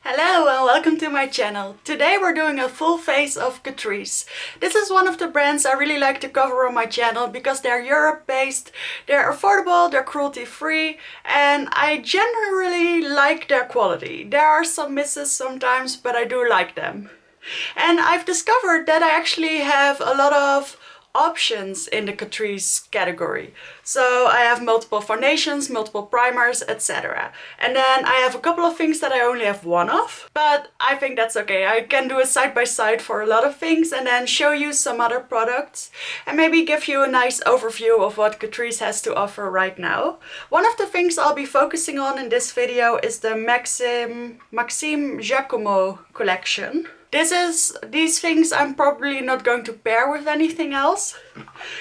Hello and welcome to my channel. Today we're doing a full face of Catrice. This is one of the brands I really like to cover on my channel because they're Europe-based, they're affordable, they're cruelty-free, and I generally like their quality. There are some misses sometimes, but I do like them. And I've discovered that I actually have a lot of options in the Catrice category. So I have multiple foundations, multiple primers, etc. And then I have a couple of things that I only have one of, but I think that's okay. I can do a side by side for a lot of things and then show you some other products and maybe give you a nice overview of what Catrice has to offer right now. One of the things I'll be focusing on in this video is the Maxim Giacomo collection. These things I'm probably not going to pair with anything else.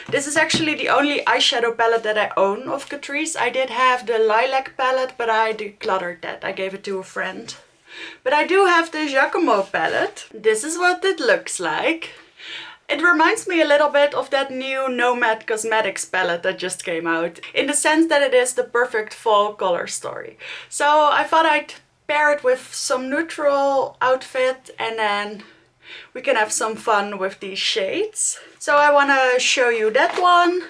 This is actually the only eyeshadow palette that I own of Catrice. I did have the lilac palette, but I decluttered that. I gave it to a friend. But I do have the Giacomo palette. This is what it looks like. It reminds me a little bit of that new Nomad Cosmetics palette that just came out, in the sense that it is the perfect fall color story. So I thought I'd pair it with some neutral outfit and then we can have some fun with these shades. So I want to show you that one.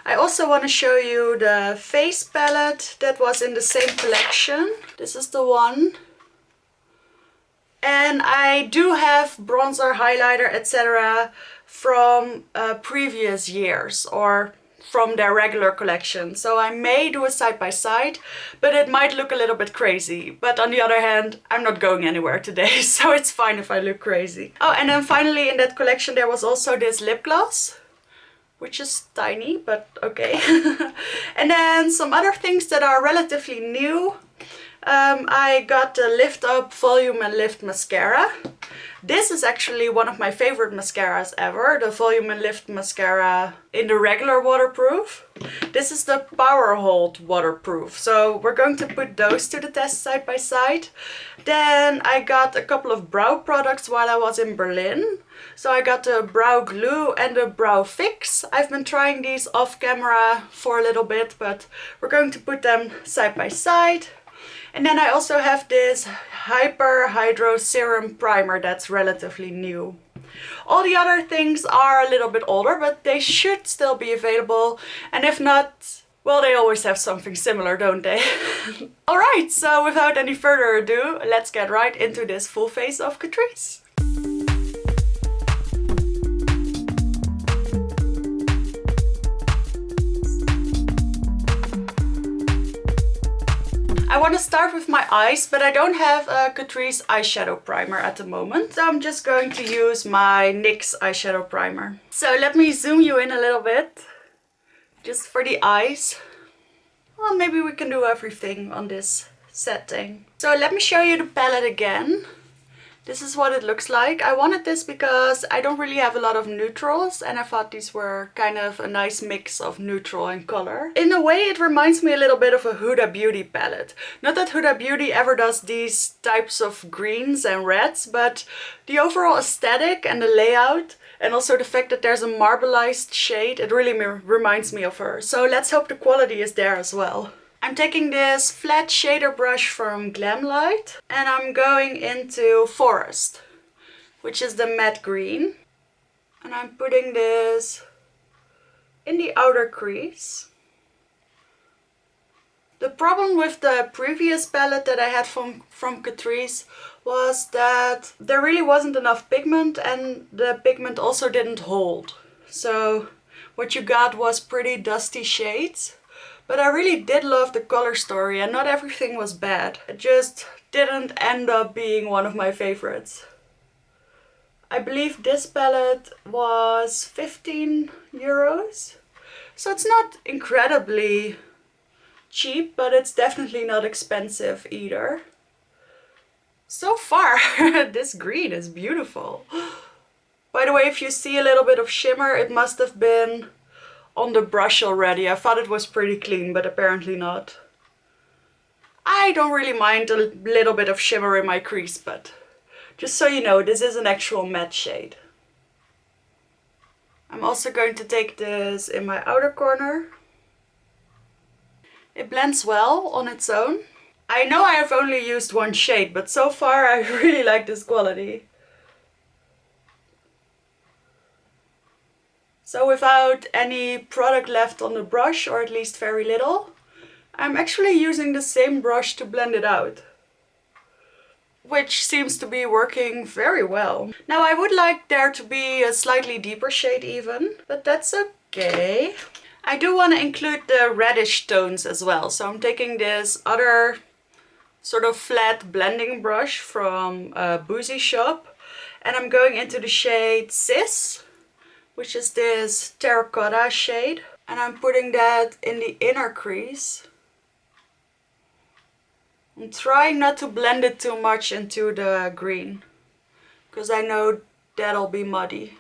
I also want to show you the face palette that was in the same collection. This is the one. And I do have bronzer, highlighter, etc. from previous years or from their regular collection. So I may do a side by side, but it might look a little bit crazy. But on the other hand, I'm not going anywhere today, so it's fine if I look crazy. Oh, and then finally in that collection there was also this lip gloss, which is tiny, but okay. And then some other things that are relatively new. I got the Lift Up Volume and Lift Mascara. This is actually one of my favorite mascaras ever, the Volume and Lift Mascara in the regular waterproof. This is the Power Hold waterproof, so we're going to put those to the test side by side. Then I got a couple of brow products while I was in Berlin. So I got the Brow Glue and the Brow Fix. I've been trying these off camera for a little bit, but we're going to put them side by side. And then I also have this Hyper Hydro Serum Primer that's relatively new. All the other things are a little bit older, but they should still be available. And if not, well, they always have something similar, don't they? Alright, so without any further ado, let's get right into this full face of Catrice. I want to start with my eyes, but I don't have a Catrice eyeshadow primer at the moment. So I'm just going to use my NYX eyeshadow primer. So let me zoom you in a little bit, just for the eyes. Well, maybe we can do everything on this setting. So let me show you the palette again. This is what it looks like. I wanted this because I don't really have a lot of neutrals and I thought these were kind of a nice mix of neutral and color. In a way it reminds me a little bit of a Huda Beauty palette. Not that Huda Beauty ever does these types of greens and reds, but the overall aesthetic and the layout and also the fact that there's a marbleized shade, it really reminds me of her. So let's hope the quality is there as well. I'm taking this flat shader brush from Glamlight and I'm going into Forest, which is the matte green. And I'm putting this in the outer crease. The problem with the previous palette that I had from Catrice was that there really wasn't enough pigment and the pigment also didn't hold. So what you got was pretty dusty shades. But I really did love the color story and not everything was bad. It just didn't end up being one of my favorites. I believe this palette was 15 euros. So it's not incredibly cheap, but it's definitely not expensive either. So far, this green is beautiful. By the way, if you see a little bit of shimmer, it must have been on the brush already. I thought it was pretty clean, but apparently not. I don't really mind a little bit of shimmer in my crease, but just so you know, this is an actual matte shade. I'm also going to take this in my outer corner. It blends well on its own. I know I have only used one shade, but so far I really like this quality. So without any product left on the brush, or at least very little, I'm actually using the same brush to blend it out, which seems to be working very well. Now I would like there to be a slightly deeper shade even, but that's okay. I do want to include the reddish tones as well, so I'm taking this other sort of flat blending brush from Boozy Shop, and I'm going into the shade Cis, which is this terracotta shade, and I'm putting that in the inner crease. I'm trying not to blend it too much into the green, because I know that'll be muddy.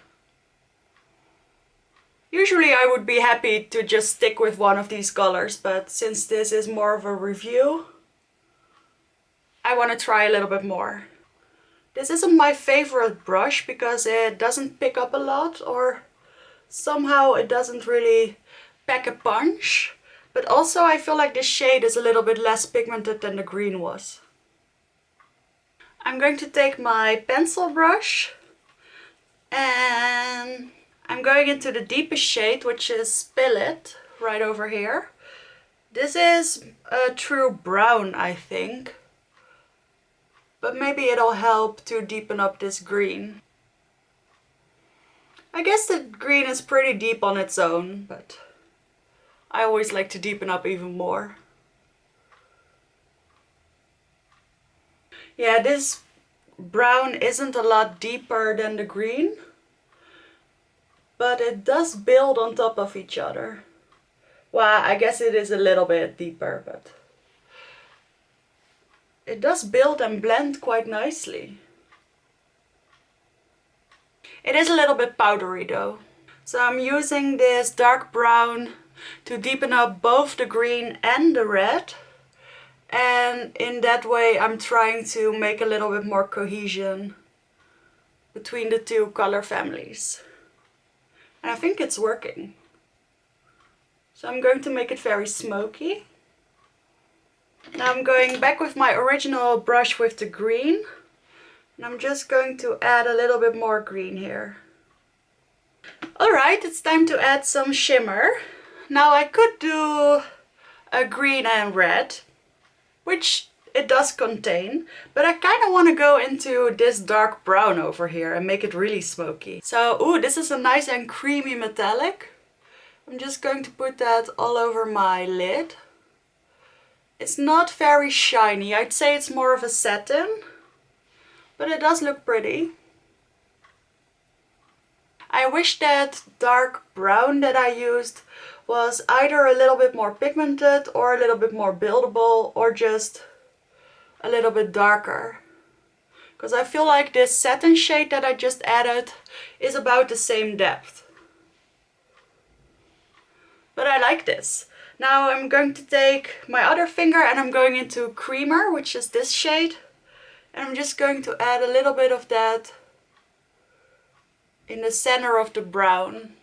Usually I would be happy to just stick with one of these colors, but since this is more of a review, I want to try a little bit more. This isn't my favorite brush because it doesn't pick up a lot, or somehow it doesn't really pack a punch. But also I feel like this shade is a little bit less pigmented than the green was. I'm going to take my pencil brush and I'm going into the deepest shade, which is Spillet, right over here. This is a true brown, I think. But maybe it'll help to deepen up this green. I guess the green is pretty deep on its own, but I always like to deepen up even more. Yeah, this brown isn't a lot deeper than the green, but it does build on top of each other. Well, I guess it is a little bit deeper, but it does build and blend quite nicely. It is a little bit powdery though. So I'm using this dark brown to deepen up both the green and the red. And in that way I'm trying to make a little bit more cohesion between the two color families. And I think it's working. So I'm going to make it very smoky. Now I'm going back with my original brush with the green. And I'm just going to add a little bit more green here. Alright, it's time to add some shimmer. Now I could do a green and red, which it does contain, but I kind of want to go into this dark brown over here and make it really smoky. So, ooh, this is a nice and creamy metallic. I'm just going to put that all over my lid. It's not very shiny, I'd say it's more of a satin, but it does look pretty. I wish that dark brown that I used was either a little bit more pigmented or a little bit more buildable or just a little bit darker. Because I feel like this satin shade that I just added is about the same depth. But I like this. Now I'm going to take my other finger and I'm going into Creamer, which is this shade. And I'm just going to add a little bit of that in the center of the brown.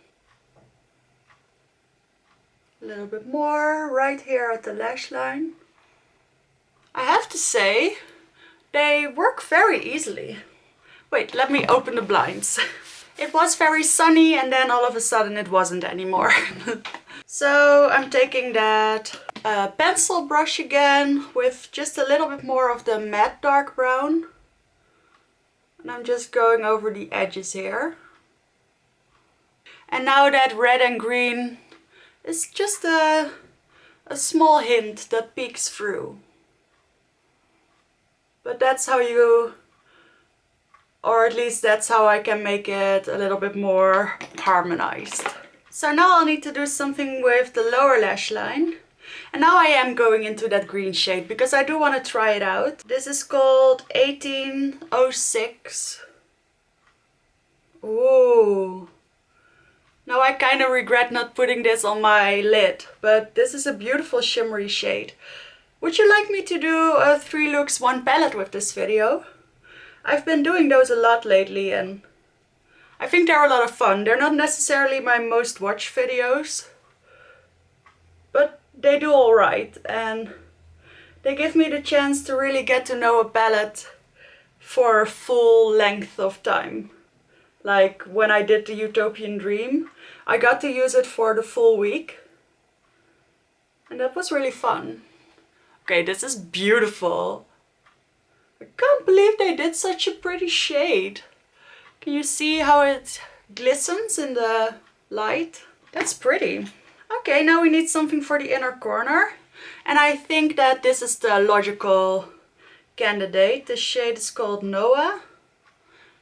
A little bit more right here at the lash line. I have to say, they work very easily. Wait, let me open the blinds. It was very sunny and then all of a sudden it wasn't anymore. So I'm taking that pencil brush again with just a little bit more of the matte dark brown. And I'm just going over the edges here. And now that red and green is just a small hint that peeks through. But that's how you, or at least that's how I can make it a little bit more harmonized. So now I'll need to do something with the lower lash line. And now I am going into that green shade because I do want to try it out. This is called 1806. Ooh. Now I kind of regret not putting this on my lid, but this is a beautiful shimmery shade. Would you like me to do a 3 looks 1 palette with this video? I've been doing those a lot lately and I think they're a lot of fun. They're not necessarily my most watched videos, but they do alright and They give me the chance to really get to know a palette for a full length of time. Like when I did the Utopian Dream, I got to use it for the full week. And that was really fun. Okay, this is beautiful. I can't believe they did such a pretty shade. Can you see how it glistens in the light? That's pretty. Okay, now we need something for the inner corner. And I think that this is the logical candidate. This shade is called Noah.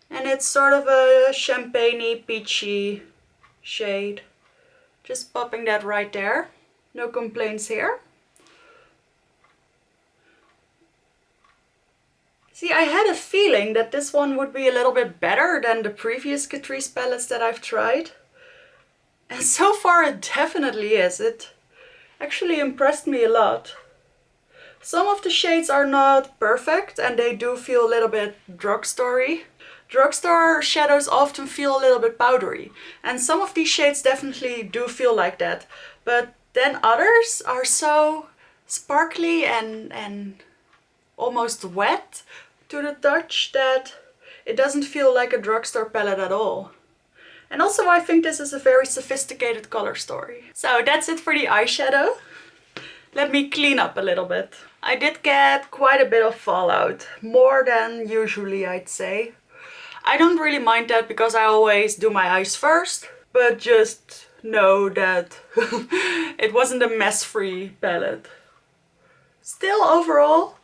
And it's sort of a champagne-y, peachy shade. Just popping that right there. No complaints here. See, I had a feeling that this one would be a little bit better than the previous Catrice palettes that I've tried. And so far it definitely is. It actually impressed me a lot. Some of the shades are not perfect and they do feel a little bit drugstore-y. Drugstore shadows often feel a little bit powdery. And some of these shades definitely do feel like that. But then others are so sparkly and almost wet to the touch that it doesn't feel like a drugstore palette at all. And also I think this is a very sophisticated color story. So that's it for the eyeshadow. Let me clean up a little bit. I did get quite a bit of fallout, more than usually I'd say. I don't really mind that because I always do my eyes first, but just know that it wasn't a mess-free palette. Still overall,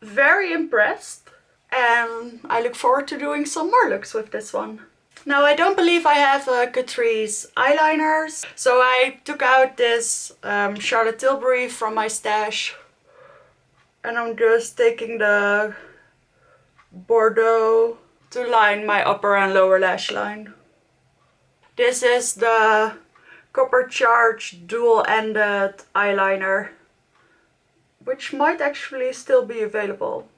very impressed, and I look forward to doing some more looks with this one. Now I don't believe I have a Catrice eyeliners, so I took out this Charlotte Tilbury from my stash, and I'm just taking the Bordeaux to line my upper and lower lash line. This is the Copper Charge dual-ended eyeliner, which might actually still be available.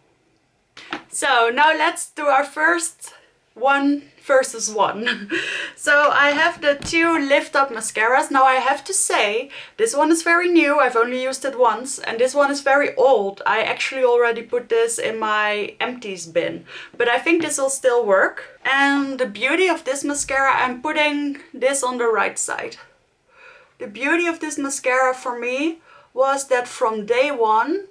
So now let's do our first 1 versus 1. So I have the 2 lift up mascaras. Now I have to say, this one is very new, I've only used it once, and this one is very old. I actually already put this in my empties bin, but I think this will still work. And the beauty of this mascara, I'm putting this on the right side. The beauty of this mascara for me was that from day one,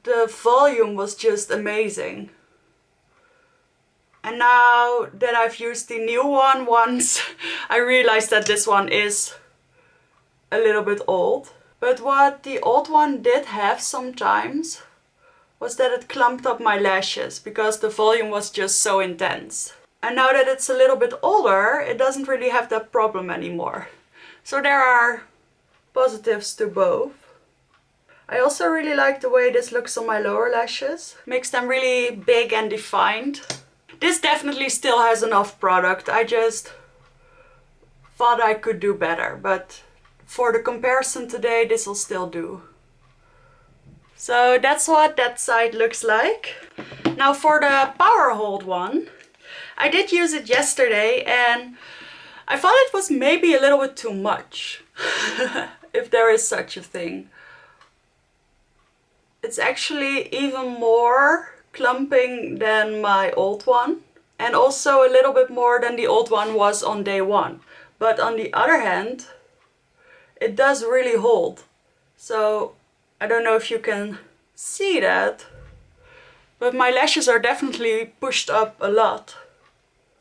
the volume was just amazing. And now that I've used the new one once, I realized that this one is a little bit old. But what the old one did have sometimes was that it clumped up my lashes because the volume was just so intense. And now that it's a little bit older, it doesn't really have that problem anymore. So there are positives to both. I also really like the way this looks on my lower lashes. Makes them really big and defined. This definitely still has enough product. I just thought I could do better, but for the comparison today, this will still do. So that's what that side looks like. Now for the Power Hold one, I did use it yesterday and I thought it was maybe a little bit too much, if there is such a thing. It's actually even more clumping than my old one, and also a little bit more than the old one was on day one. But on the other hand, it does really hold. So I don't know if you can see that, but my lashes are definitely pushed up a lot.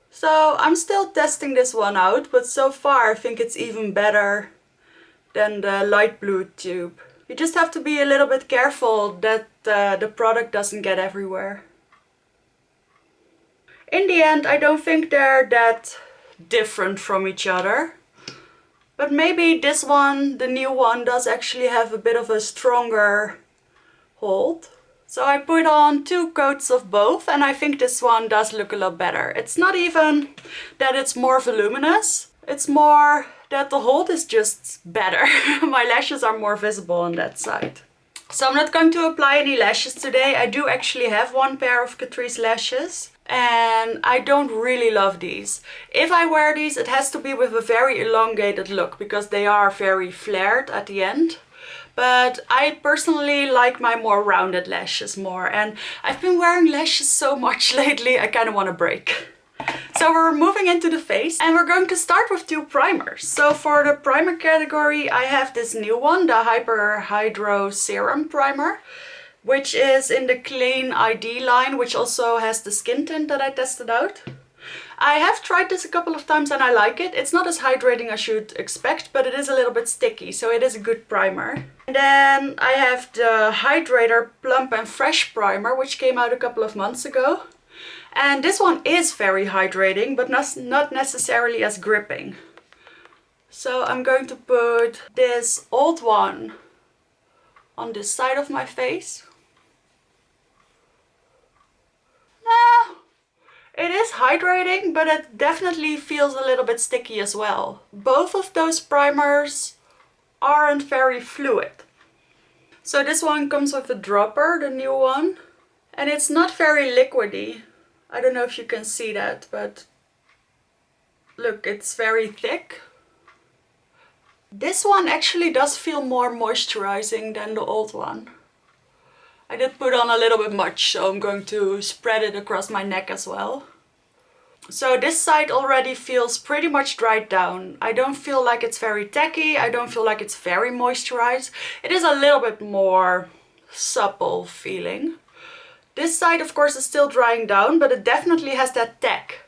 So I'm still testing this one out, but so far I think it's even better than the light blue tube. You just have to be a little bit careful that the product doesn't get everywhere. In the end, I don't think they're that different from each other. But maybe this one, the new one, does actually have a bit of a stronger hold. So I put on 2 coats of both and I think this one does look a lot better. It's not even that it's more voluminous, it's more that the hold is just better. My lashes are more visible on that side. So I'm not going to apply any lashes today. I do actually have 1 pair of Catrice lashes and I don't really love these. If I wear these, it has to be with a very elongated look because they are very flared at the end. but I personally like my more rounded lashes more, and I've been wearing lashes so much lately I kind of want a break. So we're moving into the face and we're going to start with two primers. So for the primer category I have this new one, the Hyper Hydro Serum Primer, which is in the Clean ID line, which also has the skin tint that I tested out. I have tried this a couple of times and I like it. It's not as hydrating as you'd expect, but it is a little bit sticky, so it is a good primer. And then I have the Hydrator Plump and Fresh Primer, which came out a couple of months ago. And this one is very hydrating, but not necessarily as gripping. So I'm going to put this old one on this side of my face. It is hydrating, but it definitely feels a little bit sticky as well. Both of those primers aren't very fluid. So this one comes with a dropper, the new one, and it's not very liquidy. I don't know if you can see that, but look, it's very thick. This one actually does feel more moisturizing than the old one. I did put on a little bit much, so I'm going to spread it across my neck as well. So this side already feels pretty much dried down. I don't feel like it's very tacky, I don't feel like it's very moisturized. It is a little bit more supple feeling. This side of course is still drying down, but it definitely has that tack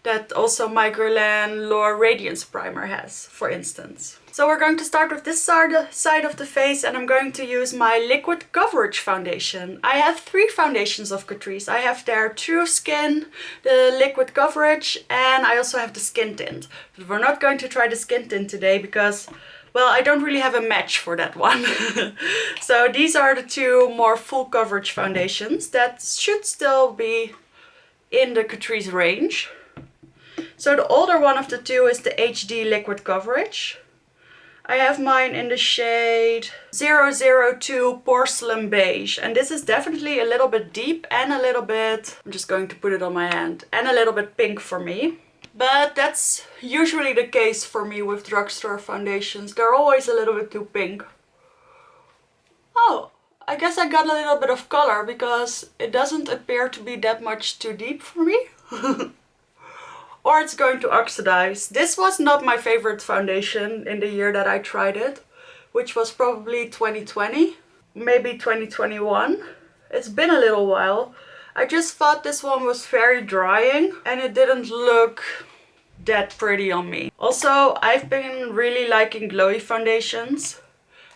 that also my Guerlain L'Or Radiance Primer has, for instance. So we're going to start with this side of the face, and I'm going to use my Liquid Coverage Foundation. I have three foundations of Catrice. I have their True Skin, the Liquid Coverage, and I also have the Skin Tint. But we're not going to try the Skin Tint today because, well, I don't really have a match for that one. So these are the two more full coverage foundations that should still be in the Catrice range. So the older one of the two is the HD Liquid Coverage. I have mine in the shade 002 Porcelain Beige, and this is definitely a little bit deep and a little bit, I'm just going to put it on my hand, and a little bit pink for me. But that's usually the case for me with drugstore foundations. They're always a little bit too pink. Oh, I guess I got a little bit of color because it doesn't appear to be that much too deep for me. Or it's going to oxidize. This was not my favorite foundation in the year that I tried it, which was probably 2020, maybe 2021. It's been a little while. I just thought this one was very drying and it didn't look that pretty on me. Also, I've been really liking glowy foundations,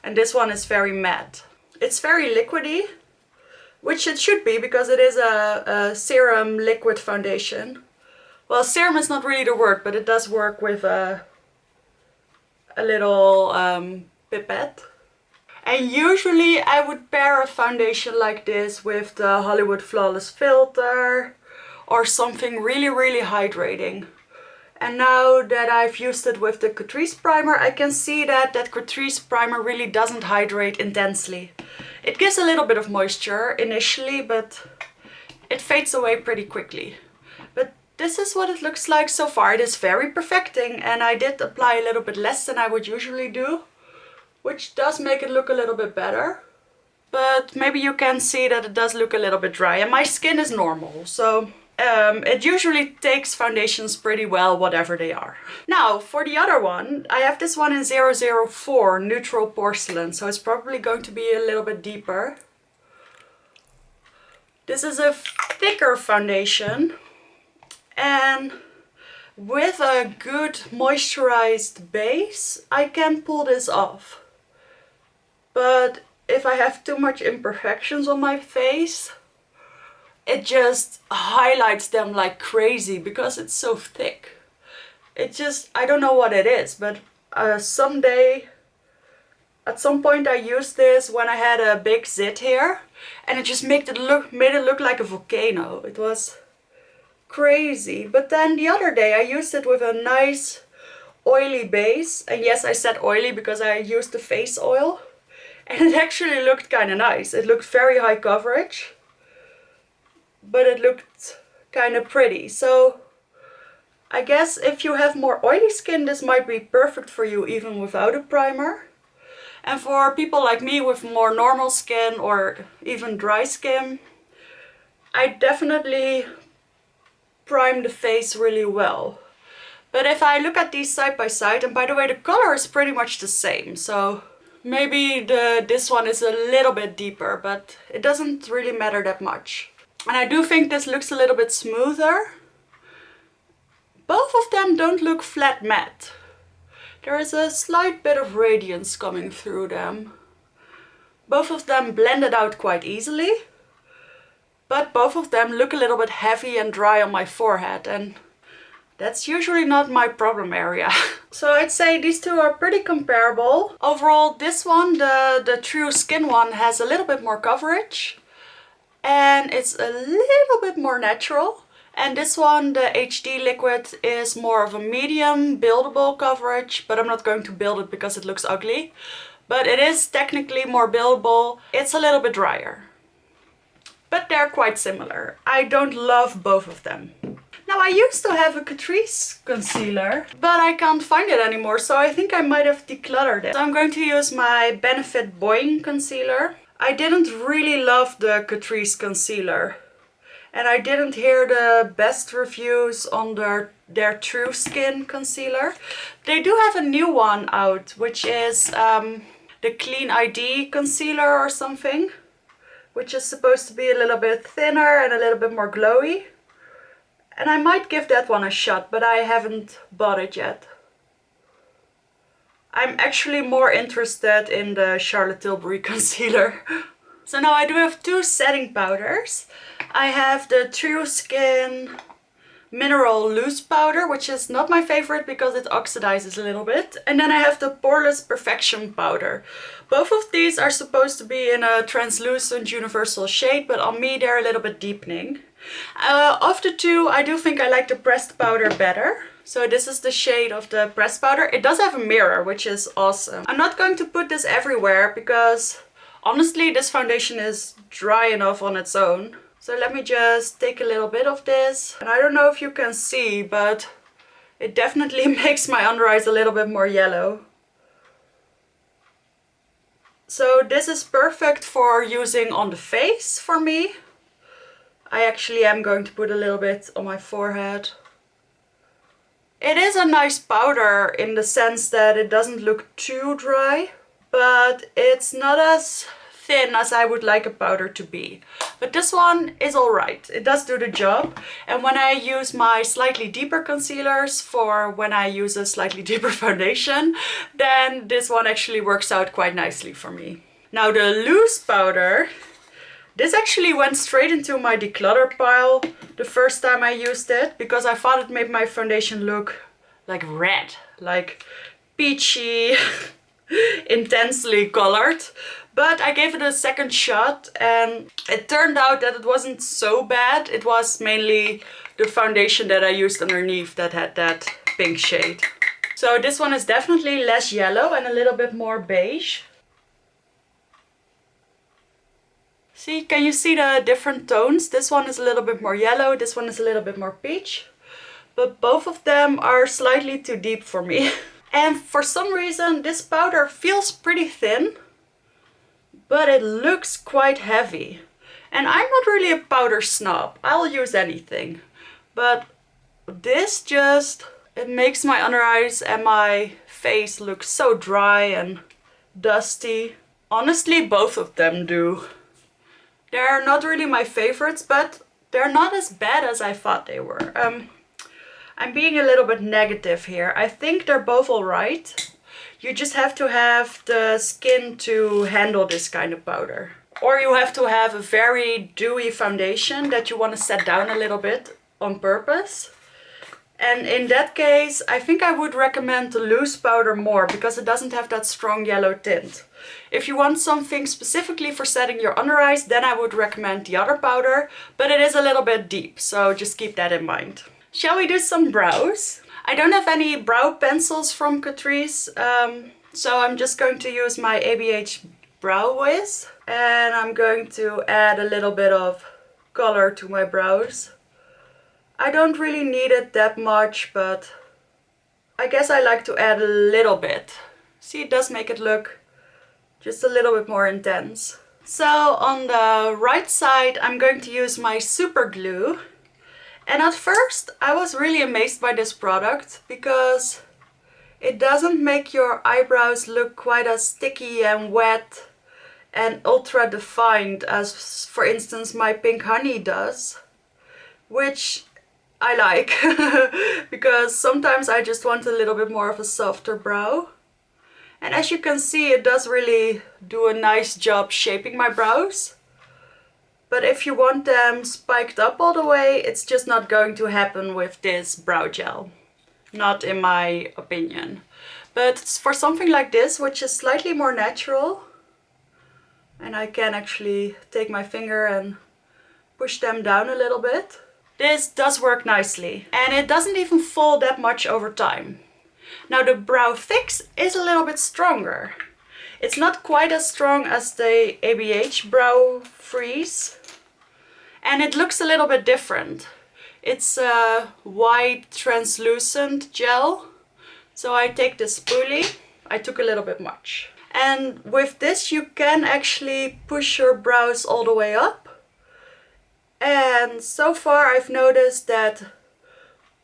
and this one is very matte. It's very liquidy, which it should be because it is a serum liquid foundation. Well, serum is not really the word, but it does work with a little pipette. And usually I would pair a foundation like this with the Hollywood Flawless Filter or something really, really hydrating. And now that I've used it with the Catrice primer, I can see that that Catrice primer really doesn't hydrate intensely. It gives a little bit of moisture initially, but it fades away pretty quickly. But this is what it looks like so far. It is very perfecting, and I did apply a little bit less than I would usually do, which does make it look a little bit better. But maybe you can see that it does look a little bit dry, and my skin is normal, so it usually takes foundations pretty well, whatever they are. Now, for the other one, I have this one in 004 Neutral Porcelain, so it's probably going to be a little bit deeper. This is a thicker foundation, and with a good moisturized base, I can pull this off. But if I have too much imperfections on my face, it just highlights them like crazy because it's so thick. It just, I don't know what it is, but someday, at some point I used this when I had a big zit here, and it just made it look like a volcano. It was crazy. But then the other day I used it with a nice oily base, and yes, I said oily because I used the face oil, and it actually looked kind of nice. It looked very high coverage, but it looked kind of pretty. So I guess if you have more oily skin, this might be perfect for you even without a primer. And for people like me with more normal skin or even dry skin, I definitely prime the face really well. But if I look at these side by side, and by the way, the color is pretty much the same, so maybe this one is a little bit deeper, but it doesn't really matter that much. And I do think this looks a little bit smoother. Both of them don't look flat matte. There is a slight bit of radiance coming through them. Both of them blended out quite easily, but both of them look a little bit heavy and dry on my forehead, and that's usually not my problem area. So I'd say these two are pretty comparable. Overall, this one, the True Skin one, has a little bit more coverage and it's a little bit more natural. And this one, the HD liquid, is more of a medium buildable coverage, but I'm not going to build it because it looks ugly. But it is technically more buildable. It's a little bit drier. But they're quite similar. I don't love both of them. Now, I used to have a Catrice concealer, but I can't find it anymore, so I think I might have decluttered it. So I'm going to use my Benefit Boing concealer. I didn't really love the Catrice concealer, and I didn't hear the best reviews on their True Skin concealer. They do have a new one out, which is the Clean ID concealer or something, which is supposed to be a little bit thinner and a little bit more glowy. And I might give that one a shot, but I haven't bought it yet. I'm actually more interested in the Charlotte Tilbury concealer. So now I do have two setting powders. I have the True Skin Mineral Loose Powder, which is not my favorite because it oxidizes a little bit. And then I have the Poreless Perfection Powder. Both of these are supposed to be in a translucent universal shade, but on me they're a little bit deepening. Of the two, I do think I like the pressed powder better. So this is the shade of the pressed powder. It does have a mirror, which is awesome. I'm not going to put this everywhere because honestly this foundation is dry enough on its own. So let me just take a little bit of this. And I don't know if you can see, but it definitely makes my under eyes a little bit more yellow. So this is perfect for using on the face for me. I actually am going to put a little bit on my forehead. It is a nice powder in the sense that it doesn't look too dry, but it's not as thin as I would like a powder to be. But this one is alright. It does do the job. And when I use my slightly deeper concealers for when I use a slightly deeper foundation, then this one actually works out quite nicely for me. Now the loose powder, this actually went straight into my declutter pile the first time I used it because I thought it made my foundation look like red, like peachy, intensely colored. But I gave it a second shot and it turned out that it wasn't so bad. It was mainly the foundation that I used underneath that had that pink shade. So this one is definitely less yellow and a little bit more beige. See, can you see the different tones? This one is a little bit more yellow, this one is a little bit more peach. But both of them are slightly too deep for me. And for some reason this powder feels pretty thin, but it looks quite heavy. And I'm not really a powder snob. I'll use anything. But this just, it makes my under eyes and my face look so dry and dusty. Honestly, both of them do. They're not really my favorites, but they're not as bad as I thought they were. I'm being a little bit negative here. I think they're both alright. You just have to have the skin to handle this kind of powder. Or you have to have a very dewy foundation that you want to set down a little bit on purpose. And in that case, I think I would recommend the loose powder more because it doesn't have that strong yellow tint. If you want something specifically for setting your under eyes, then I would recommend the other powder, but it is a little bit deep, so just keep that in mind. Shall we do some brows? I don't have any brow pencils from Catrice, so I'm just going to use my ABH Brow Wiz. And I'm going to add a little bit of color to my brows. I don't really need it that much, but I guess I like to add a little bit. See, it does make it look just a little bit more intense. So on the right side, I'm going to use my super glue. And at first, I was really amazed by this product because it doesn't make your eyebrows look quite as sticky and wet and ultra defined as, for instance, my Pink Honey does, which I like because sometimes I just want a little bit more of a softer brow. And as you can see, it does really do a nice job shaping my brows. But if you want them spiked up all the way, it's just not going to happen with this brow gel. Not in my opinion. But for something like this, which is slightly more natural, and I can actually take my finger and push them down a little bit, this does work nicely. And it doesn't even fall that much over time. Now the Brow Fix is a little bit stronger. It's not quite as strong as the ABH Brow Freeze. And it looks a little bit different. It's a white translucent gel. So I take this spoolie. I took a little bit much. And with this you can actually push your brows all the way up. And so far I've noticed that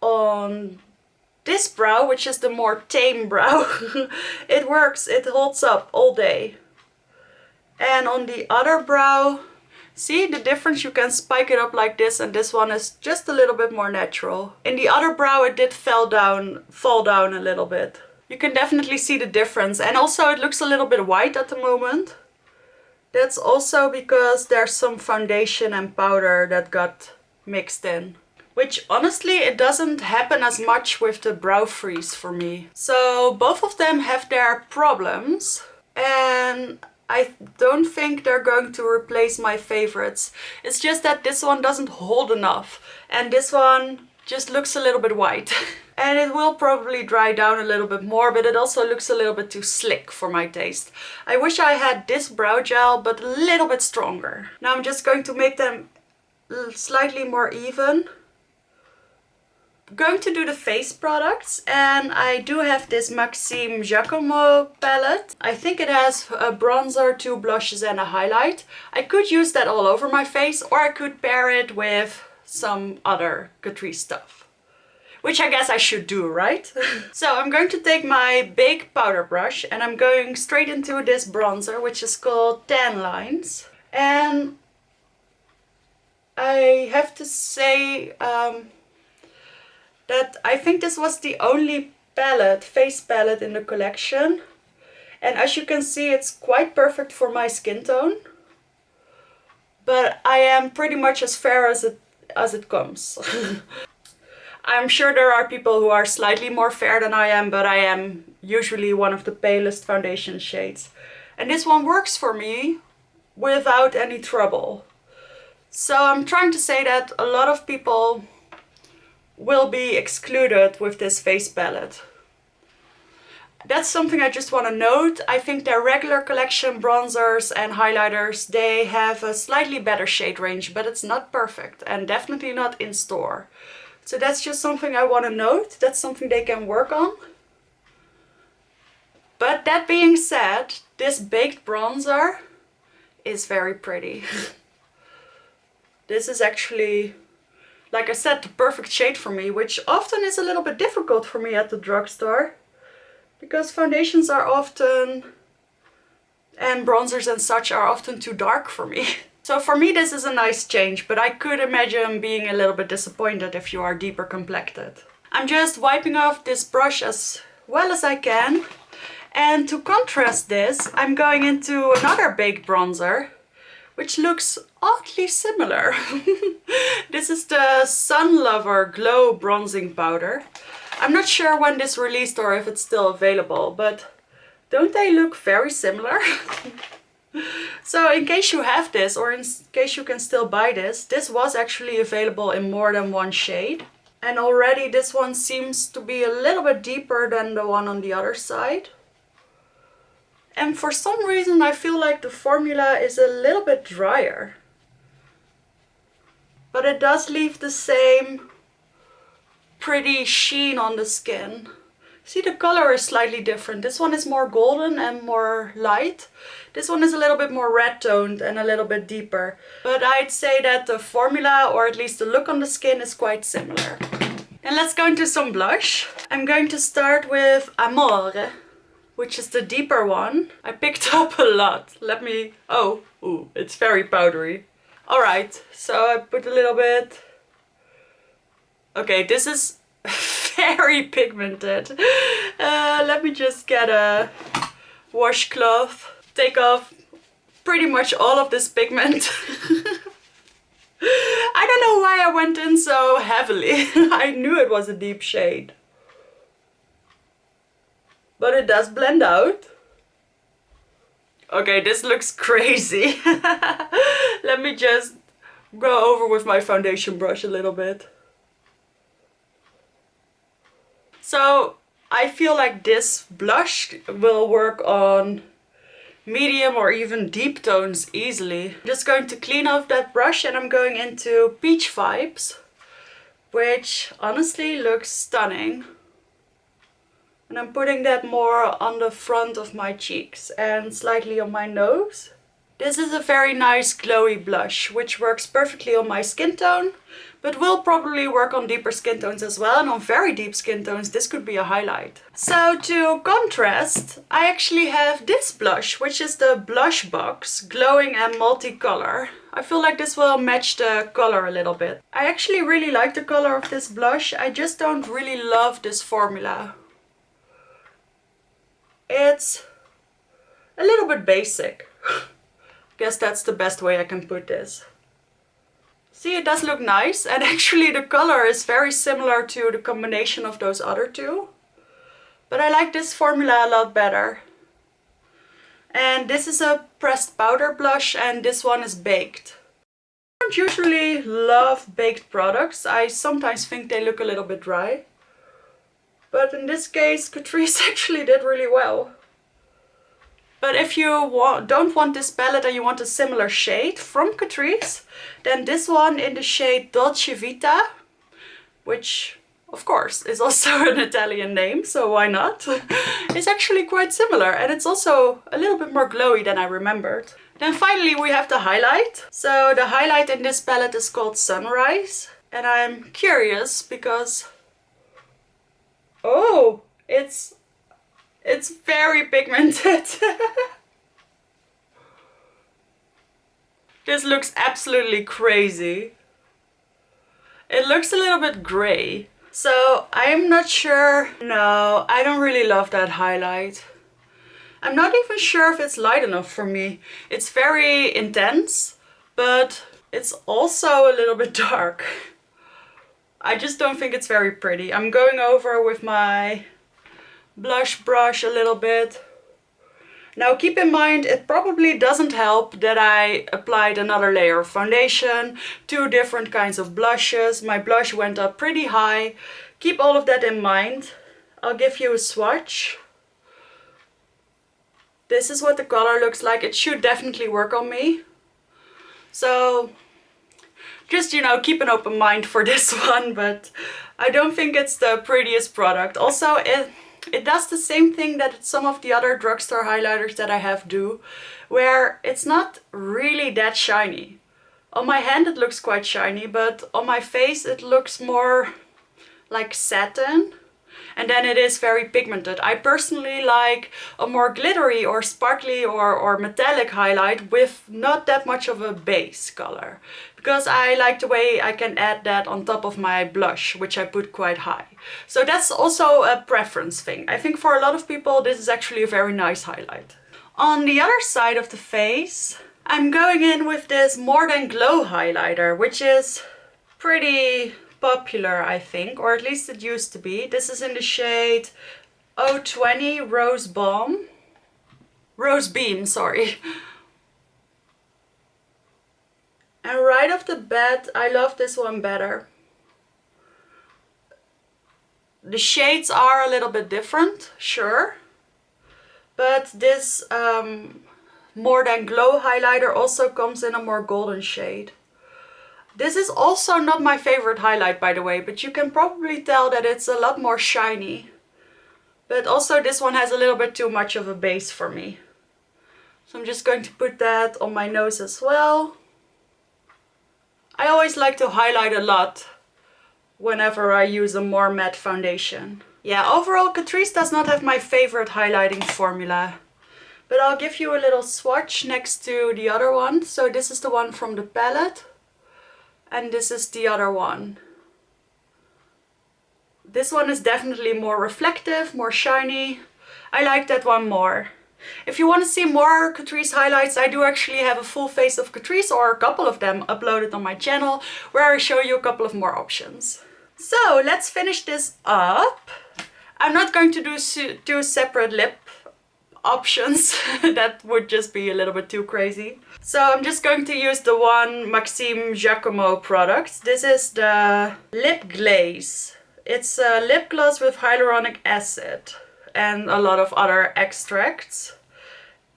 on this brow, which is the more tame brow, it works, it holds up all day. And on the other brow, see the difference? You can spike it up like this, and this one is just a little bit more natural. In the other brow it did fall down a little bit. You can definitely see the difference, and also it looks a little bit white at the moment. That's also because there's some foundation and powder that got mixed in. Which honestly, it doesn't happen as much with the Brow Freeze for me. So both of them have their problems, and I don't think they're going to replace my favorites. It's just that this one doesn't hold enough, and this one just looks a little bit white. And it will probably dry down a little bit more, but it also looks a little bit too slick for my taste. I wish I had this brow gel, but a little bit stronger. Now I'm just going to make them slightly more even. I'm going to do the face products, and I do have this Maxim Giacomo palette. I think it has a bronzer, 2 blushes and a highlight. I could use that all over my face, or I could pair it with some other Catrice stuff. Which I guess I should do, right? So I'm going to take my big powder brush and I'm going straight into this bronzer, which is called Tan Lines. And I have to say that I think this was the only palette, face palette in the collection. And as you can see, it's quite perfect for my skin tone. But I am pretty much as fair as it comes. I'm sure there are people who are slightly more fair than I am, but I am usually one of the palest foundation shades. And this one works for me without any trouble. So I'm trying to say that a lot of people will be excluded with this face palette. That's something I just want to note. I think their regular collection bronzers and highlighters, they have a slightly better shade range, but it's not perfect and definitely not in store. So that's just something I want to note. That's something they can work on. But that being said, this baked bronzer is very pretty. This is actually, like I said, the perfect shade for me, which often is a little bit difficult for me at the drugstore. Because foundations are often, and bronzers and such are often too dark for me. So for me this is a nice change, but I could imagine being a little bit disappointed if you are deeper complected. I'm just wiping off this brush as well as I can. And to contrast this, I'm going into another baked bronzer, which looks oddly similar. This is the Sun Lover Glow Bronzing Powder. I'm not sure when this released or if it's still available, but don't they look very similar? So in case you have this, or in case you can still buy this, this was actually available in more than one shade. And already this one seems to be a little bit deeper than the one on the other side. And for some reason I feel like the formula is a little bit drier. But it does leave the same pretty sheen on the skin. See, the color is slightly different. This one is more golden and more light. This one is a little bit more red toned and a little bit deeper. But I'd say that the formula, or at least the look on the skin, is quite similar. And let's go into some blush. I'm going to start with Amore, which is the deeper one. I picked up a lot. Ooh, it's very powdery. Alright, so I put a little bit. Okay, this is very pigmented. Let me just get a washcloth, take off pretty much all of this pigment. I don't know why I went in so heavily. I knew it was a deep shade. But it does blend out. Okay, this looks crazy. Let me just go over with my foundation brush a little bit. So I feel like this blush will work on medium or even deep tones easily. I'm just going to clean off that brush and I'm going into Peach Vibes, which honestly looks stunning. And I'm putting that more on the front of my cheeks and slightly on my nose. This is a very nice glowy blush, which works perfectly on my skin tone, but will probably work on deeper skin tones as well. And on very deep skin tones, this could be a highlight. So to contrast, I actually have this blush, which is the Blush Box Glowing and Multicolor. I feel like this will match the color a little bit. I actually really like the color of this blush. I just don't really love this formula. It's a little bit basic. Guess that's the best way I can put this. See, it does look nice, and actually the color is very similar to the combination of those other two. But I like this formula a lot better. And this is a pressed powder blush and this one is baked. I don't usually love baked products. I sometimes think they look a little bit dry. But in this case, Catrice actually did really well. But if you don't want this palette and you want a similar shade from Catrice, then this one in the shade Dolce Vita, which of course is also an Italian name, so why not, is actually quite similar. And it's also a little bit more glowy than I remembered. Then finally we have the highlight. So the highlight in this palette is called Sunrise. And I'm curious because, oh, it's very pigmented. This looks absolutely crazy. It looks a little bit gray. So I'm not sure. No, I don't really love that highlight. I'm not even sure if it's light enough for me. It's very intense, but it's also a little bit dark. I just don't think it's very pretty. I'm going over with my blush brush a little bit. Now keep in mind, it probably doesn't help that I applied another layer of foundation, 2 different kinds of blushes. My blush went up pretty high. Keep all of that in mind. I'll give you a swatch. This is what the color looks like. It should definitely work on me. So just, you know, keep an open mind for this one, but I don't think it's the prettiest product. Also, it does the same thing that some of the other drugstore highlighters that I have do, where it's not really that shiny. On my hand it looks quite shiny, but on my face it looks more like satin. And then it is very pigmented. I personally like a more glittery or sparkly or metallic highlight with not that much of a base color. Because I like the way I can add that on top of my blush, which I put quite high. So that's also a preference thing. I think for a lot of people this is actually a very nice highlight. On the other side of the face, I'm going in with this More Than Glow highlighter, which is pretty popular, I think, or at least it used to be. This is in the shade 020 Rose Beam, sorry. And right off the bat, I love this one better. The shades are a little bit different, sure, but this More Than Glow highlighter also comes in a more golden shade. This is also not my favorite highlight, by the way, but you can probably tell that it's a lot more shiny. But also this one has a little bit too much of a base for me. So I'm just going to put that on my nose as well. I always like to highlight a lot whenever I use a more matte foundation. Yeah, overall Catrice does not have my favorite highlighting formula. But I'll give you a little swatch next to the other one. So this is the one from the palette. And this is the other one. This one is definitely more reflective, more shiny. I like that one more. If you want to see more Catrice highlights, I do actually have a full face of Catrice, or a couple of them, uploaded on my channel, where I show you a couple of more options. So let's finish this up. I'm not going to do two separate lip options. That would just be a little bit too crazy. So I'm just going to use the one Maxim Giacomo product. This is the lip glaze. It's a lip gloss with hyaluronic acid and a lot of other extracts.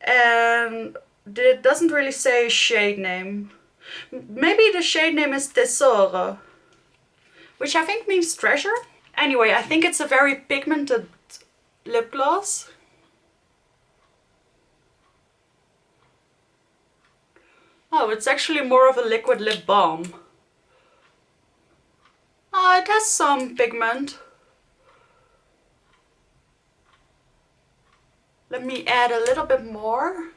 And it doesn't really say shade name. Maybe the shade name is Tesoro, which I think means treasure. Anyway, I think it's a very pigmented lip gloss. Oh, it's actually more of a liquid lip balm. Oh, it has some pigment. Let me add a little bit more.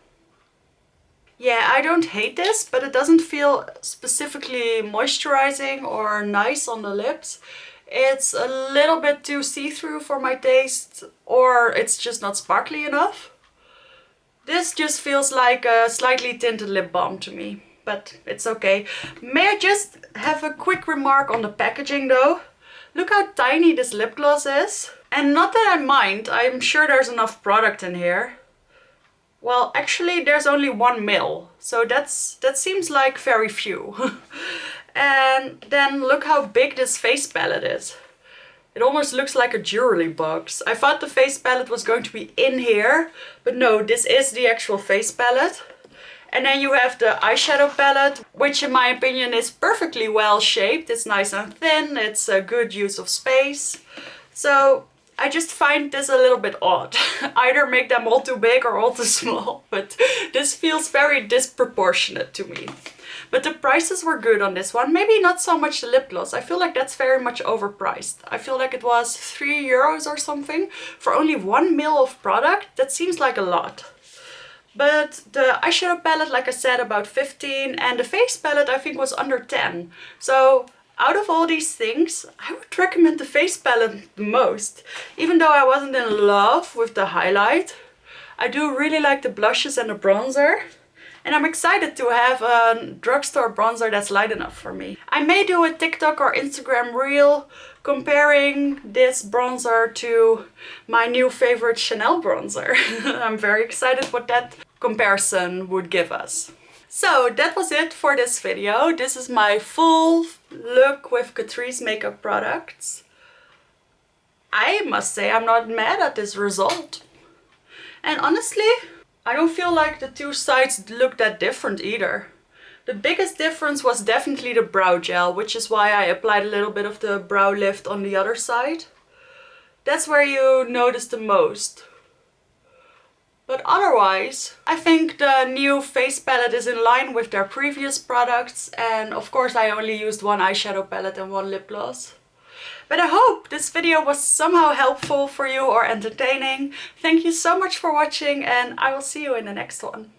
Yeah, I don't hate this, but it doesn't feel specifically moisturizing or nice on the lips. It's a little bit too see-through for my taste, or it's just not sparkly enough. This just feels like a slightly tinted lip balm to me, but it's okay. May I just have a quick remark on the packaging though? Look how tiny this lip gloss is. And not that I mind, I'm sure there's enough product in here. Well, actually there's only 1 ml, so that seems like very few. And then look how big this face palette is. It almost looks like a jewelry box. I thought the face palette was going to be in here, but no, this is the actual face palette. And then you have the eyeshadow palette, which in my opinion is perfectly well shaped. It's nice and thin, it's a good use of space. So I just find this a little bit odd. Either make them all too big or all too small, but this feels very disproportionate to me. But the prices were good on this one. Maybe not so much the lip gloss. I feel like that's very much overpriced. I feel like it was €3 or something for only 1 ml of product. That seems like a lot. But the eyeshadow palette, like I said, about 15, and the face palette I think was under 10. So out of all these things, I would recommend the face palette the most. Even though I wasn't in love with the highlight, I do really like the blushes and the bronzer. And I'm excited to have a drugstore bronzer that's light enough for me. I may do a TikTok or Instagram reel comparing this bronzer to my new favorite Chanel bronzer. I'm very excited what that comparison would give us. So that was it for this video. This is my full look with Catrice makeup products. I must say I'm not mad at this result. And honestly, I don't feel like the two sides look that different either. The biggest difference was definitely the brow gel, which is why I applied a little bit of the brow lift on the other side. That's where you notice the most. But otherwise, I think the new face palette is in line with their previous products. And of course I only used 1 eyeshadow palette and 1 lip gloss. But I hope this video was somehow helpful for you or entertaining. Thank you so much for watching, and I will see you in the next one.